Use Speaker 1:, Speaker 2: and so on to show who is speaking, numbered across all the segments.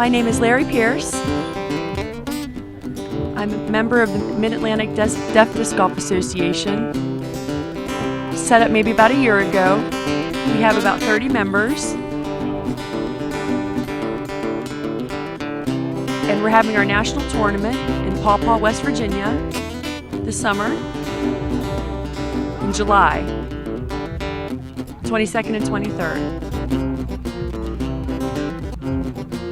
Speaker 1: My name is Larry Pierce. I'm a member of the Mid-Atlantic Deaf Disc Golf Association. Set up maybe about a year ago. We have about 30 members. And we're having our national tournament in Paw Paw, West Virginia this summer in July, 22nd and 23rd.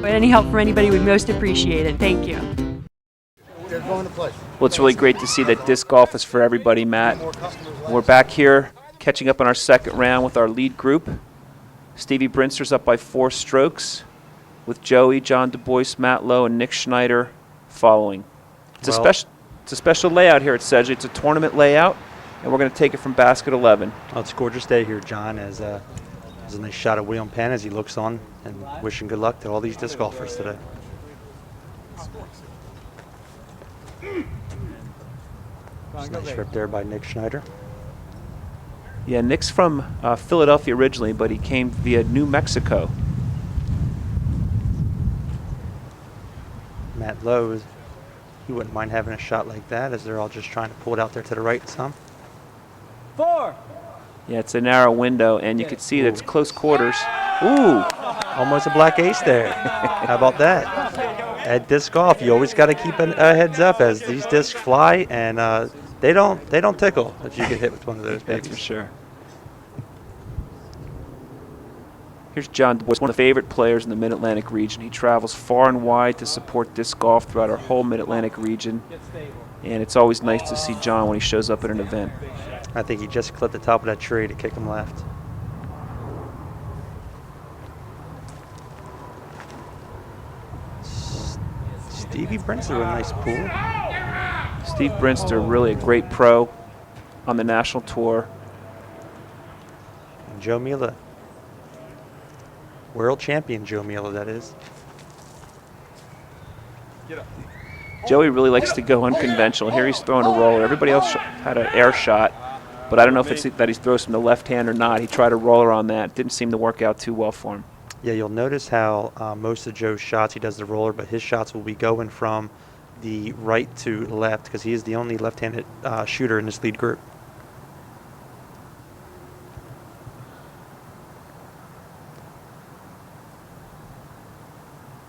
Speaker 1: But any help from anybody, we'd most appreciate it. Thank you.
Speaker 2: Well, it's really great to see that disc golf is for everybody, Matt. We're back here catching up on our second round with our lead group. Stevie Brinster's up by 4 strokes with Joey, John Du Bois, Matt Lowe, and Nick Schneider following. It's a special layout here at Sedgley. It's a tournament layout, and we're going to take it from basket 11.
Speaker 3: Well, it's a gorgeous day here, John, as there's a nice shot of William Penn as he looks on and wishing good luck to all these disc golfers today. Nice rip there by Nick Schneider.
Speaker 2: Yeah, Nick's from Philadelphia originally, but he came via New Mexico.
Speaker 3: Matt Lowe, he wouldn't mind having a shot like that as they're all just trying to pull it out there to the right some.
Speaker 4: 4.
Speaker 2: Yeah, it's a narrow window, and you can see that it's close quarters. Ooh!
Speaker 3: Almost a black ace there. How about that? At disc golf, you always got to keep a heads up as these discs fly, and they don't tickle if you get hit with one of those babies.
Speaker 2: That's for sure. Here's John Du Bois, one of the favorite players in the Mid-Atlantic region. He travels far and wide to support disc golf throughout our whole Mid-Atlantic region, and it's always nice to see John when he shows up at an event.
Speaker 3: I think he just clipped the top of that tree to kick him left. Stevie Brinster with a nice pool.
Speaker 2: Steve Brinster, really a great pro on the national tour.
Speaker 3: And Joe Mila. World champion Joe Mila, that is.
Speaker 2: Joey really likes to go unconventional. Here he's throwing a roller. Everybody else had an air shot, but I don't know if it's that he throws from the left hand or not. He tried a roller on that. Didn't seem to work out too well for him.
Speaker 3: Yeah, you'll notice how most of Joe's shots, he does the roller, but his shots will be going from the right to left because he is the only left-handed shooter in this lead group.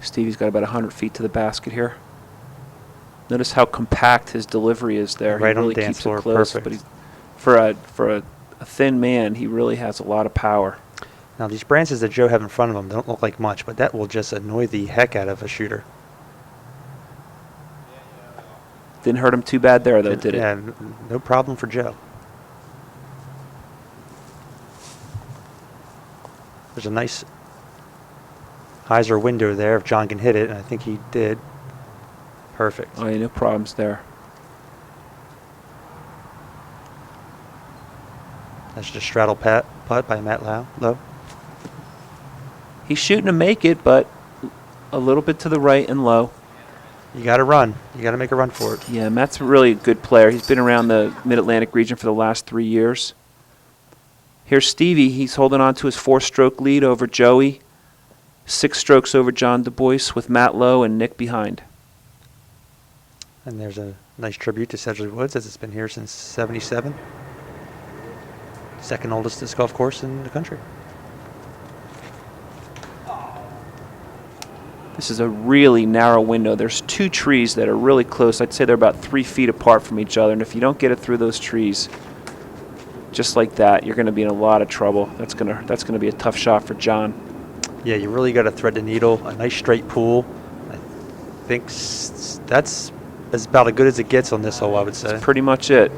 Speaker 2: Stevie's got about 100 feet to the basket here. Notice how compact his delivery is there.
Speaker 3: Right
Speaker 2: he really
Speaker 3: on the dance
Speaker 2: keeps
Speaker 3: floor,
Speaker 2: it close,
Speaker 3: perfect.
Speaker 2: but for a thin man, he really has a lot of power.
Speaker 3: Now these branches that Joe have in front of him don't look like much, but that will just annoy the heck out of a shooter.
Speaker 2: Didn't hurt him too bad there, though, did it?
Speaker 3: Yeah, no problem for Joe. There's a nice hyzer window there if John can hit it, and I think he did. Perfect.
Speaker 2: Oh, yeah, no problems there.
Speaker 3: That's just straddle putt by Matt Lowe.
Speaker 2: He's shooting to make it, but a little bit to the right and low.
Speaker 3: You got to run. You got to make a run for it.
Speaker 2: Yeah, Matt's really a good player. He's been around the Mid-Atlantic region for the last 3 years. Here's Stevie. He's holding on to his 4-stroke lead over Joey. 6 strokes over John Du Bois with Matt Lowe and Nick behind.
Speaker 3: And there's a nice tribute to Sedgley Woods as it's been here since '77. Second oldest disc golf course in the country.
Speaker 2: This is a really narrow window. There's 2 trees that are really close. I'd say they're about 3 feet apart from each other. And if you don't get it through those trees, just like that, you're going to be in a lot of trouble. That's gonna be a tough shot for John.
Speaker 3: Yeah, you really got to thread the needle. A nice straight pool. I think that's as about as good as it gets on this hole, I would say.
Speaker 2: That's pretty much it.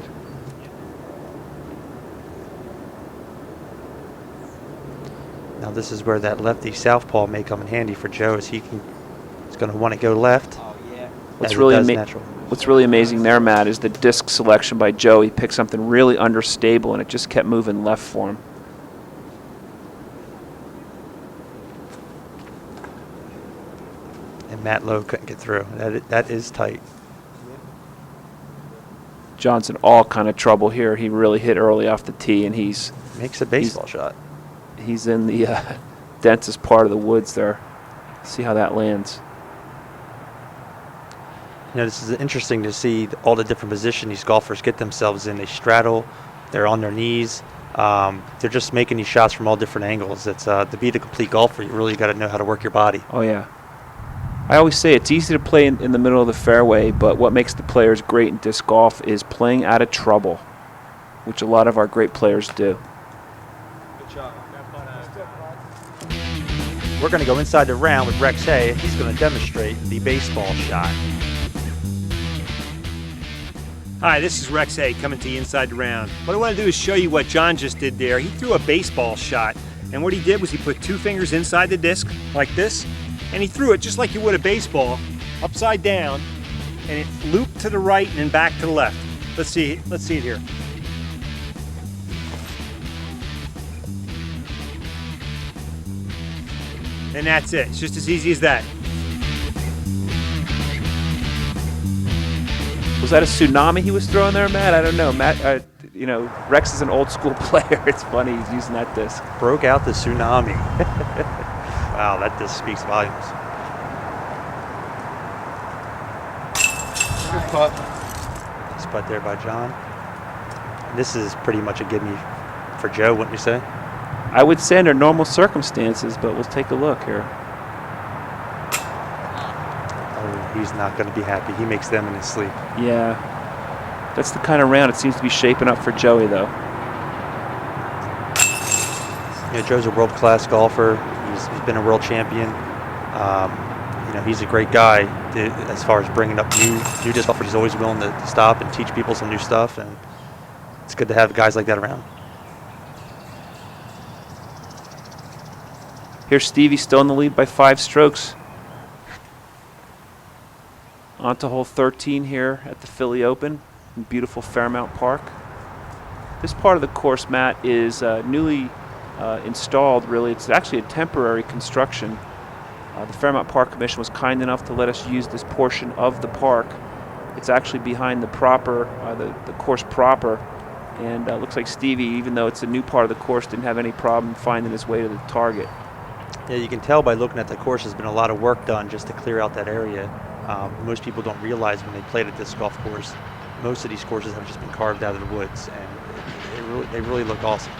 Speaker 3: Now this is where that lefty southpaw may come in handy for Joe, as he's going to want to go left.
Speaker 2: What's really amazing there, Matt, is the disc selection by Joe. He picked something really understable, and it just kept moving left for him.
Speaker 3: And Matt Lowe couldn't get through. That is tight.
Speaker 2: John's in all kind of trouble here. He really hit early off the tee, and
Speaker 3: makes a baseball shot.
Speaker 2: He's in the densest part of the woods there. See how that lands.
Speaker 3: You know, this is interesting to see all the different positions these golfers get themselves in. They straddle, they're on their knees. They're just making these shots from all different angles. It's to be the complete golfer, you really got to know how to work your body.
Speaker 2: Oh, yeah. I always say it's easy to play in the middle of the fairway, but what makes the players great in disc golf is playing out of trouble, which a lot of our great players do.
Speaker 4: Good shot.
Speaker 3: We're going to go inside the round with Rex Hay. He's going to demonstrate the baseball shot.
Speaker 5: Hi, this is Rex Hay coming to you inside the round. What I want to do is show you what John just did there. He threw a baseball shot, and what he did was he put 2 fingers inside the disc like this, and he threw it just like you would a baseball, upside down, and it looped to the right and then back to the left. Let's see it here. And that's it. It's just as easy as that.
Speaker 2: Was that a tsunami he was throwing there, Matt? I don't know. Matt, you know, Rex is an old school player. It's funny he's using that disc.
Speaker 3: Broke out the tsunami. Wow, that disc speaks volumes.
Speaker 6: Good putt.
Speaker 3: Nice putt there by John. This is pretty much a gimme for Joe, wouldn't you say?
Speaker 2: I would say under normal circumstances, but we'll take a look here.
Speaker 3: Oh, he's not going to be happy. He makes them in his sleep.
Speaker 2: Yeah. That's the kind of round it seems to be shaping up for Joey, though.
Speaker 3: You know, Joe's a world-class golfer. He's been a world champion. You know, he's a great guy as far as bringing up new disc golfers. He's always willing to stop and teach people some new stuff, and it's good to have guys like that around.
Speaker 2: Here's Stevie still in the lead by 5 strokes. On to hole 13 here at the Philly Open in beautiful Fairmount Park. This part of the course, Matt, is newly installed, really. It's actually a temporary construction. The Fairmount Park Commission was kind enough to let us use this portion of the park. It's actually behind the proper, the course proper. And looks like Stevie, even though it's a new part of the course, didn't have any problem finding his way to the target.
Speaker 3: Yeah, you can tell by looking at the course there's been a lot of work done just to clear out that area. Most people don't realize when they play the disc golf course, most of these courses have just been carved out of the woods, and they really look awesome.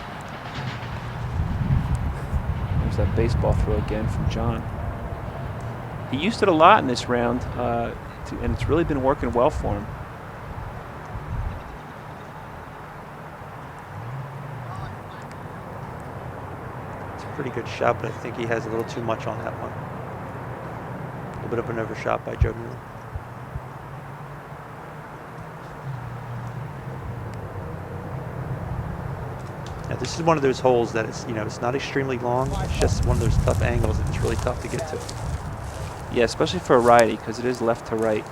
Speaker 2: There's that baseball throw again from John. He used it a lot in this round, and it's really been working well for him.
Speaker 3: Pretty good shot, but I think he has a little too much on that one. A little bit of an overshot by Joe Mueller. Now this is one of those holes that it's, you know, it's not extremely long. It's just one of those tough angles, and it's really tough to get to.
Speaker 2: Yeah, especially for a righty, because it is left to right.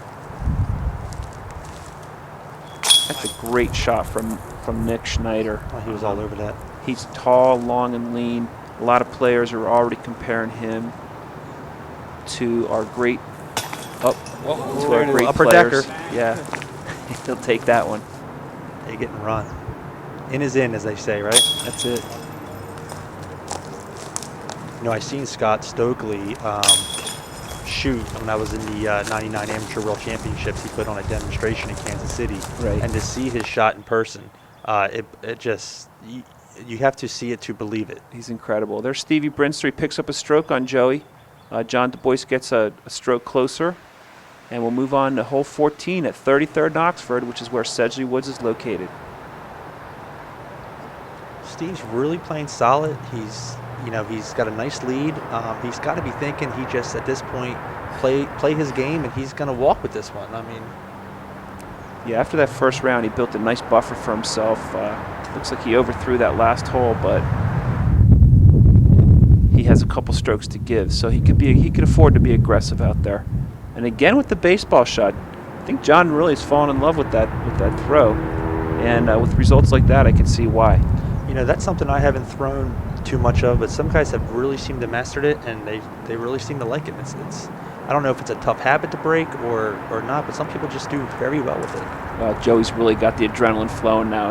Speaker 2: That's a great shot from Nick Schneider.
Speaker 3: Oh, he was all over that.
Speaker 2: He's tall, long, and lean. A lot of players are already comparing him to our great,
Speaker 3: upper
Speaker 2: players.
Speaker 3: decker.
Speaker 2: Yeah, he'll take that one.
Speaker 3: They get and run. In is in, as they say, right?
Speaker 2: That's it.
Speaker 3: You know, I seen Scott Stokely shoot when I was in the 99 Amateur World Championships. He put on a demonstration in Kansas City.
Speaker 2: Right.
Speaker 3: And to see his shot in person, it just... You have to see it to believe it.
Speaker 2: He's incredible. There's Stevie Brinster. He picks up a stroke on Joey. John Du Bois gets a stroke closer. And we'll move on to hole 14 at 33rd and Oxford, which is where Sedgley Woods is located.
Speaker 3: Steve's really playing solid. He's got a nice lead. He's got to be thinking he just, at this point, play his game, and he's going to walk with this one. I mean...
Speaker 2: Yeah, after that first round, he built a nice buffer for himself. Looks like he overthrew that last hole, but he has a couple strokes to give, so he could afford to be aggressive out there. And again with the baseball shot, I think John really has fallen in love with that throw, and with results like that, I can see why.
Speaker 3: You know, that's something I haven't thrown too much of, but some guys have really seemed to mastered it, and they really seem to like it. It's I don't know if it's a tough habit to break or not, but some people just do very well with it.
Speaker 2: Joey's really got the adrenaline flowing now.